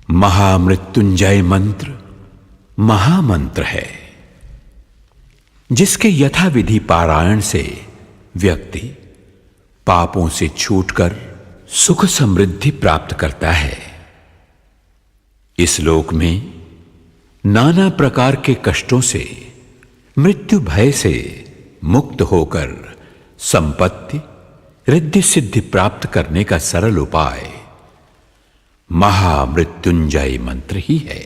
महामृत्युंजय मंत्र महामंत्र है, जिसके यथाविधि पारायण से व्यक्ति पापों से छूटकर सुख समृद्धि प्राप्त करता है। इस लोक में नाना प्रकार के कष्टों से, मृत्यु भय से मुक्त होकर संपत्ति रिद्धि सिद्धि प्राप्त करने का सरल उपाय महामृत्युंजय मंत्र ही है।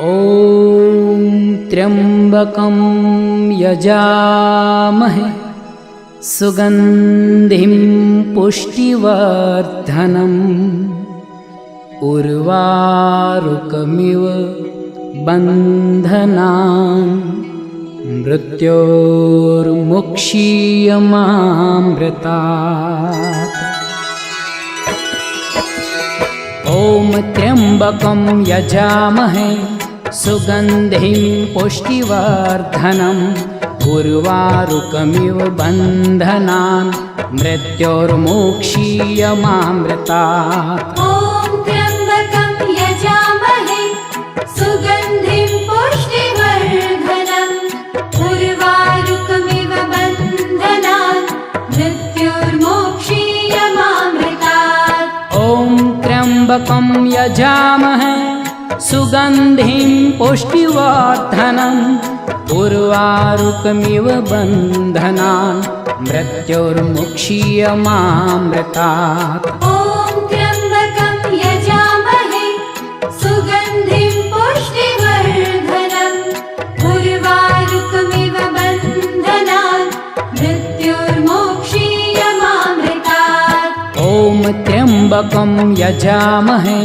ॐ त्र्यंबकं यजामहे सुगंधिं पुष्टिवर्धनम् उर्वारुकमिव बन्धनान् मृत्योर्मुक्षीयमामृतात्। ॐ त्र्यंबकं यजामहे सुगंधिं पुष्टिवर्धनम् उर्वारुकमिव बन्धनान् मृत्योर्मुक्षीयमामृतात्। ॐ त्र्यंबकं यजामहे सुगंधिं पुष्टिवर्धनम् उर्वारुकमिव बन्धनान् मृत्योर्मुक्षीयमामृतात्। ॐ त्र्यंबकं यजामहे सुगंधिं पुष्टिवर्धनम् उर्वारुकमिव बन्धनान् मृत्योर्मुक्षीयमामृतात्। ॐ त्र्यंबकं यजामहे सुगंधिं पुष्टिवर्धनम् उर्वारुकमिव बन्धनान् मृत्योर्मुक्षीयमामृतात्। ॐ त्र्यंबकं यजामहे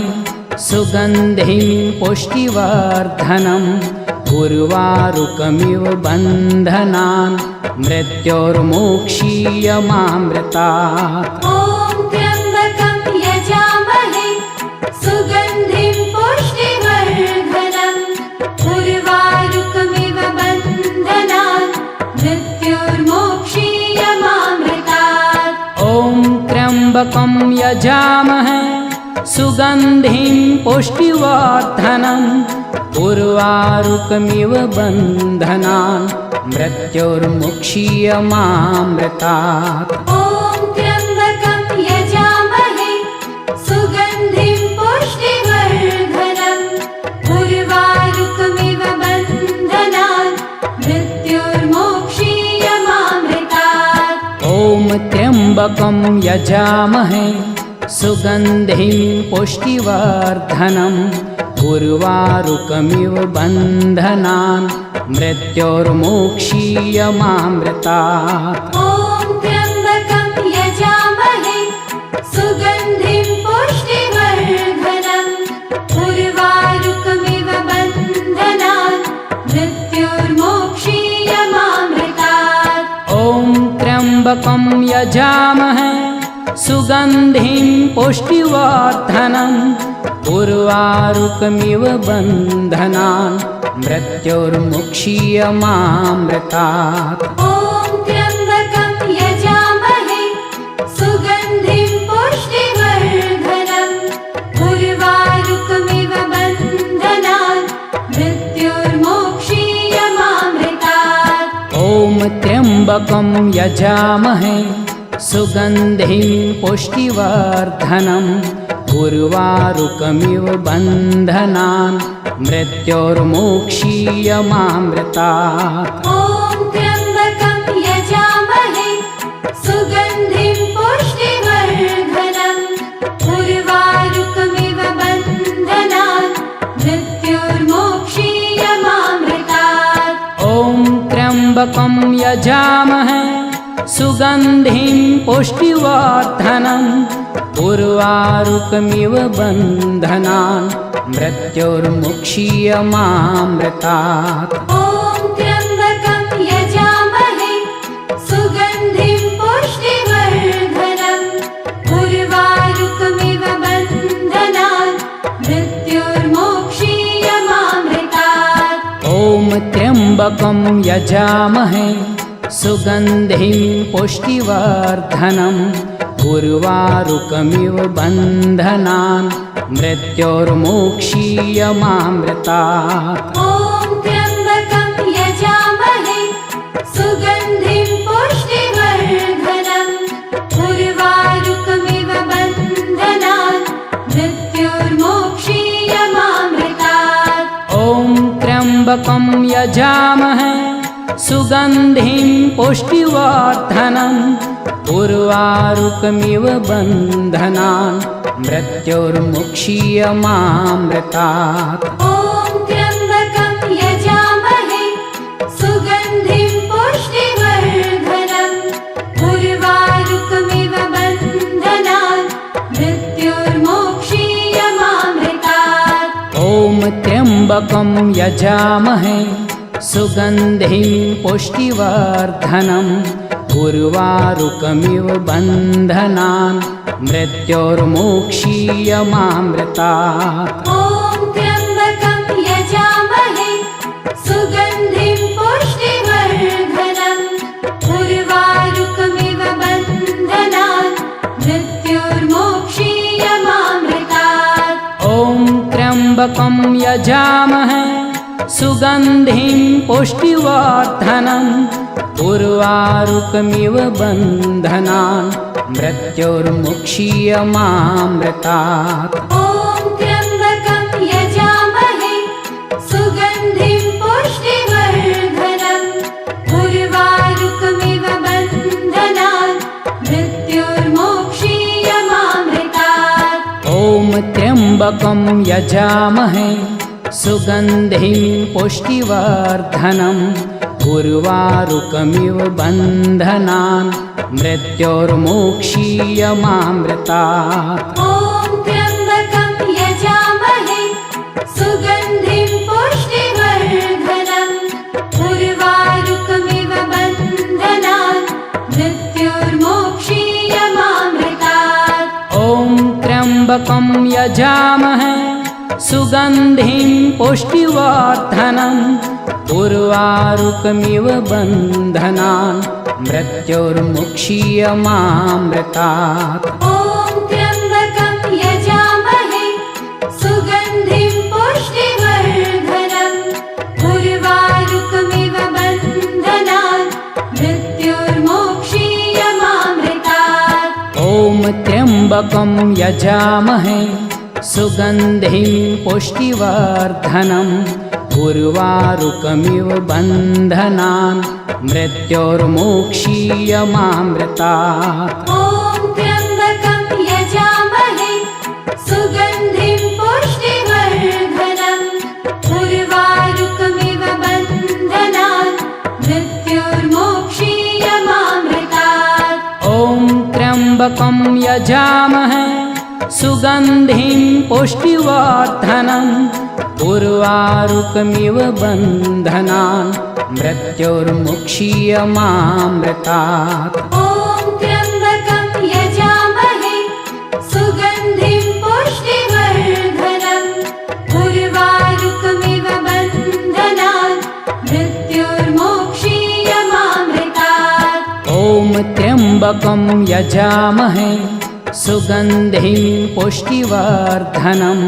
सुगंधिं पुष्टिवर्धनम् उर्वारुकमिव बन्धनान् मृत्योर्मुक्षीयमामृतात्। ॐ त्र्यंबकं यजामहे सुगंधिं पुष्टिवर्धनम् उर्वारुकमिव बन्धनान् मृत्योर्मुक्षीयमामृतात्। ॐ त्र्यंबकं यजामहे सुगंधिं पुष्टिवर्धनम् उर्वारुकमिव बन्धनान् मृत्योर्मुक्षीयमामृतात्। ॐ त्र्यंबकं यजामहे सुगंधिं पुष्टिवर्धनम् उर्वारुकमिव बन्धनान् मृत्योर्मुक्षीयमामृतात्। ॐ त्र्यंबकं यजामहे सुगंधिं पुष्टिवर्धनम् उर्वारुकमिव बन्धनान् मृत्योर्मुक्षीयमामृतात्। ॐ त्र्यंबकं यजामहे सुगंधिं पुष्टिवर्धनम् उर्वारुकमिव बन्धनान् मृत्योर्मुक्षीयमामृतात्। ॐ त्र्यंबकं यजामहे सुगंधिं पुष्टिवर्धनम् उर्वारुकमिव बन्धनान् मृत्योर्मुक्षीयमामृतात्। ॐ त्र्यंबकं यजामहे सुगंधिं पुष्टिवर्धनम् उर्वारुकमिव बन्धनान् मृत्योर्मुक्षीयमामृतात्। ॐ त्र्यंबकं यजामहे सुगंधिं पुष्टिवर्धनम् उर्वारुकमिव बन्धनान् मृत्योर्मुक्षीयमामृतात्। ॐ त्र्यंबकं यजामहे सुगंधिं पुष्टिवर्धनम् उर्वारुकमिव बन्धनान् मृत्योर्मुक्षीयमामृतात्। ॐ त्र्यंबकं यजामहे सुगंधिं पुष्टिवर्धनम् उर्वारुकमिव बन्धनान् मृत्योर्मुक्षीयमामृतात्। ॐ त्र्यंबकं यजामहे सुगंधिं पुष्टिवर्धनम् उर्वारुकमिव त्र्यम्बकं यजामहे सुगन्धिं पुष्टिवर्धनम् उर्वारुकमिव बन्धनान् मृत्योर्मोक्षीयमामृतात्। ॐ त्र्यम्बकं यजामहे सुगन्धिं पुष्टिवर्धनम् उर्वारुकमिव बन्धनान् मृत्योर्मोक्षीयमामृतात्। ॐ त्र्यम्बकं यजामहे सुगन्धिं पुष्टिवर्धनम् उर्वारुकमिव बन्धनान् मृत्योर्मुक्षीयमामृतात्। ॐ त्र्यम्बकं यजामहे सुगन्धिं पुष्टिवर्धनम् उर्वारुकमिव बन्धनान् मृत्योर्मोक्षीयमामृतात्। ॐ त्र्यम्बकं यजामहे सुगन्धिं पुष्टिवर्धनम् उर्वारुकमिव बन्धनान् मृत्योर्मोक्षीयमामृतात्। ॐ त्र्यम्बकं यजामहे सुगन्धिं पुष्टिवर्धनम् उर्वारुकमिव बन्धनान् मृत्योर्मोक्षीयमामृतात्। ॐ त्र्यम्बकं यजामहे सुगन्धिं पुष्टिवर्धनम् उर्वारुकमिव बन्धनान् मृत्योर्मुक्षीयमामृतात्। ॐ त्र्यम्बकं यजामहे सुगन्धिं पुष्टिवर्धनम् उर्वारुकमिव बन्धनान् मृत्योर्मोक्षीयमामृतात्। ॐ त्र्यम्बकं यजामहे सुगन्धिं पुष्टिवर्धनम् उर्वारुकमिव बन्धनान् मृत्योर्मोक्षीयमामृतात्। ॐ त्र्यम्बकं यजामहे सुगन्धिं पुष्टिवर्धनम् उर्वारुकमिव बन्धनान् मृत्योर्मोक्षीयमामृतात्। ॐ त्र्यम्बकं यजामहे सुगन्धिं पुष्टिवर्धनम् उर्वारुकमिव बन्धनान् मृत्योर्मुक्षीयमामृतात्। ॐ त्र्यम्बकं यजामहे सुगन्धिं पुष्टिवर्धनम् उर्वारुकमिव बन्धनान् मृत्योर्मोक्षीयमामृतात्। ॐ त्र्यम्बकं यजामहे सुगन्धिं पुष्टिवर्धनम् उर्वारुकमिव बन्धनान् मृत्योर्मोक्षीयमामृतात्। ॐ त्र्यम्बकं यजामहे सुगन्धिं पुष्टिवर्धनम् उर्वारुकमिव बन्धनान् मृत्योर्मोक्षीयमामृतात्। ॐ त्र्यम्बकं यजामहे सुगन्धिं पुष्टिवर्धनम् उर्वारुकमिव बन्धनान् मृत्योर्मुक्षीयमामृतात्। ॐ त्र्यम्बकं यजामहे सुगन्धिं पुष्टिवर्धनम् उर्वारुकमिव बन्धनान् मृत्योर्मोक्षीयमामृतात्। ॐ त्र्यम्बकं यजामहे सुगन्धिं पुष्टिवर्धनम्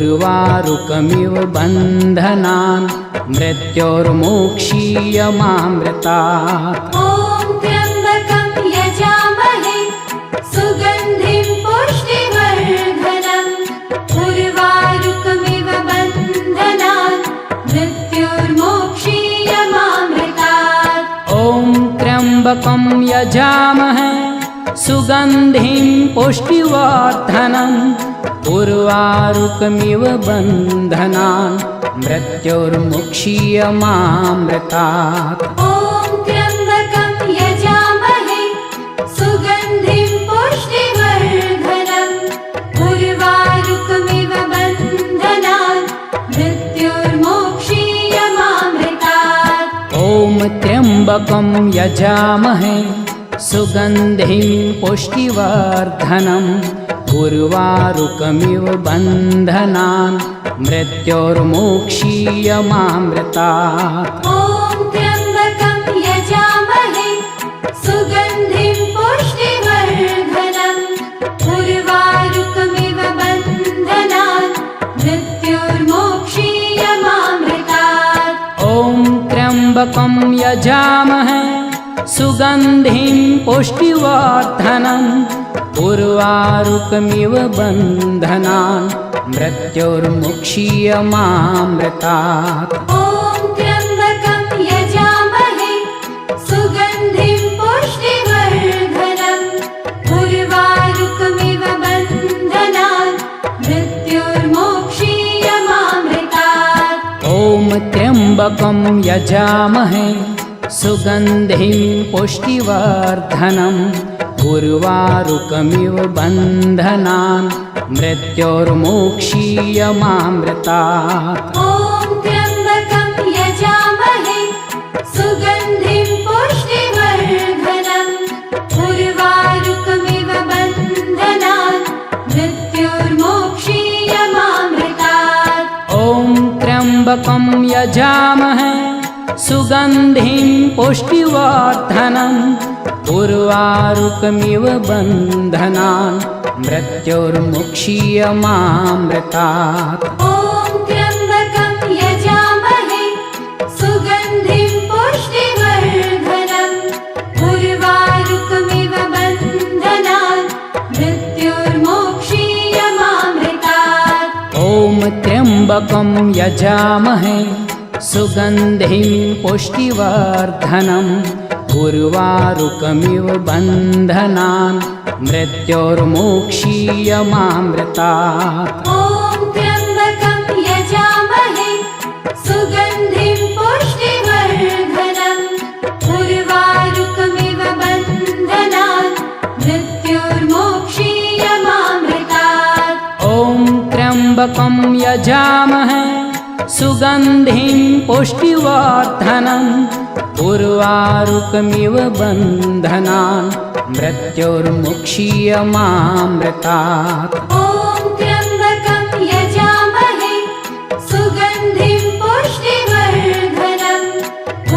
उर्वारुकमिव बन्धनान् मृत्योर्मोक्षीयमामृतात्। ॐ त्र्यम्बकं यजामहे सुगन्धिं पुष्टिवर्धनम् उर्वारुकमिव बन्धनान् मृत्योर्मोक्षीयमामृतात्। ॐ त्र्यम्बकं यजामहे सुगन्धिं पुष्टिवर्धनम् उर्वारुकमिव बन्धनान् मृत्योर्मुक्षीयमामृतात्। ॐ त्र्यम्बकं यजामहे सुगन्धिं पुष्टिवर्धनम् उर्वारुकमिव बन्धनान् मृत्योर्मोक्षीयमामृतात्। ॐ त्र्यम्बकं यजामहे सुगन्धिं पुष्टिवर्धनम् उर्वारुकमिव बन्धनान् मृत्योर्मोक्षीयमामृतात्। ॐ सुगन्धिं पुष्टिवर्धनम् उर्वारुकमिव बन्धनान् मृत्युर्मोक्षीयमामृतात् ॐ त्र्यम्बकं यजामहे सुगन्धिं पुष्टिवर्धनम् उर्वारुकमिव बन्धनान् मृत्युर्मुक्षीयमामृतात् ॐ त्र्यम्बकं यजामहे सुगन्धिं पुष्टिवर्धनम् उर्वारुकमिव बन्धनान् मृत्युर्मोक्षीयमामृतात् ॐ त्र्यम्बकं यजामहे सुगन्धिं पुष्टिवर्धनम् उर्वारुकमिव बन्धनान् मृत्युर्मोक्षीयमामृतात् ॐ त्र्यम्बकं यजामहे सुगन्धिं पुष्टिवर्धनम् उर्वारुकमिव बन्धनान् मृत्युर्मोक्षीयमामृतात् ॐ त्र्यम्बकं यजामहे सुगन्धिं पुष्टिवर्धनम् उर्वारुकमिव बन्धनान् मृत्युर्मुक्षीयमामृतात् ॐ त्र्यम्बकं यजामहे सुगन्धिं पुष्टिवर्धनम् उर्वारुकमिव बन्धनान् मृत्युर्मोक्षीयमामृतात् ॐ त्र्यम्बकं यजामहे सुगन्धिं पुष्टिवर्धनम् उर्वारुकमिव बन्धनान् मृत्युर्मोक्षीयमामृतात् ॐ त्र्यम्बकं यजामहे सुगन्धिं पुष्टिवर्धनम् उर्वारुकमिव बन्धनान् मृत्युर्मोक्षीयमामृतात् ॐ त्र्यम्बकं यजामहे सुगन्धिं पुष्टिवर्धनम् उर्वारुकमिव बन्धनान् मृत्युर्मुक्षीयमामृतात् ॐ त्र्यम्बकं यजामहे सुगन्धिं पुष्टिवर्धनम्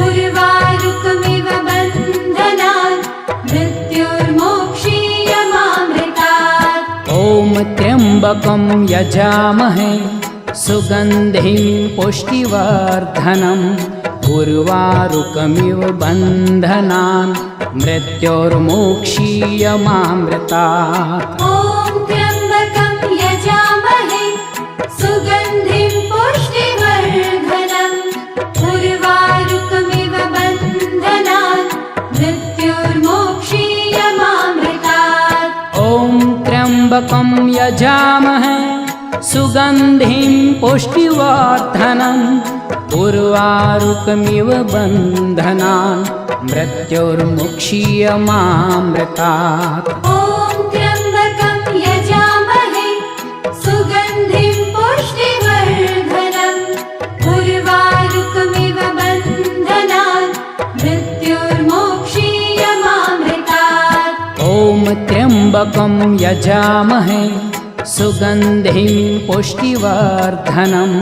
उर्वारुकमिव बन्धनान् मृत्युर्मोक्षीयमामृतात् ॐ त्र्यम्बकं यजामहे सुगन्धिं पुष्टिवर्धनम् उर्वारुकमिव बन्धनान् मृत्युर्मोक्षीयमामृतात् ॐ त्र्यम्बकं यजामहे सुगन्धिं पुष्टिवर्धनम् उर्वारुकमिव बन्धनान् मृत्युर्मोक्षीयमामृतात् ॐ त्र्यम्बकं यजामहे सुगन्धिं पुष्टिवर्धनम् उर्वारुकमिव बन्धनान् मृत्युर्मुक्षीयमामृतात् ॐ त्र्यम्बकं यजामहे सुगन्धिं पुष्टिवर्धनम् उर्वारुकमिव बन्धनान् मृत्युर्मोक्षीयमामृतात् ॐ त्र्यम्बकं यजामहे सुगन्धिं पुष्टिवर्धनम्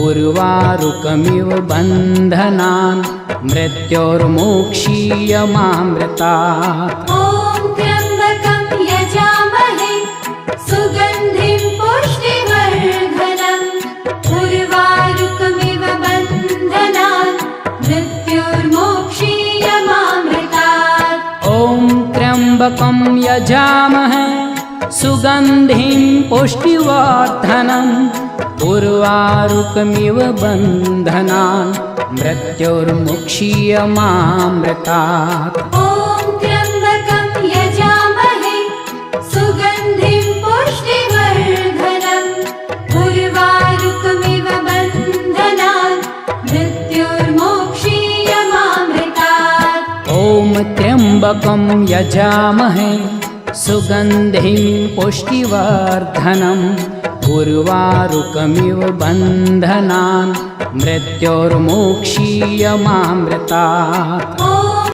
उर्वारुकमिव बन्धनान् मृत्युर्मोक्षीयमामृतात् ॐ त्र्यम्बकं यजामहे सुगन्धिं पुष्टिवर्धनम् उर्वारुकमिव बन्धनान् मृत्युर्मोक्षीयमामृतात् ॐ त्र्यम्बकं यजामहे सुगन्धिं पुष्टिवर्धनम् उर्वारुकमिव बन्धनान् मृत्युर्मुक्षीयमामृतात् ॐ त्र्यम्बकं यजामहे सुगन्धिं पुष्टिवर्धनम् उर्वारुकमिव बन्धनान् मृत्युर्मोक्षीयमामृतात् ॐ त्र्यम्बकं यजामहे सुगन्धिं पुष्टिवर्धनम् उर्वारुकमिव बन्धनान् मृत्युर्मुक्षीयमामृतात्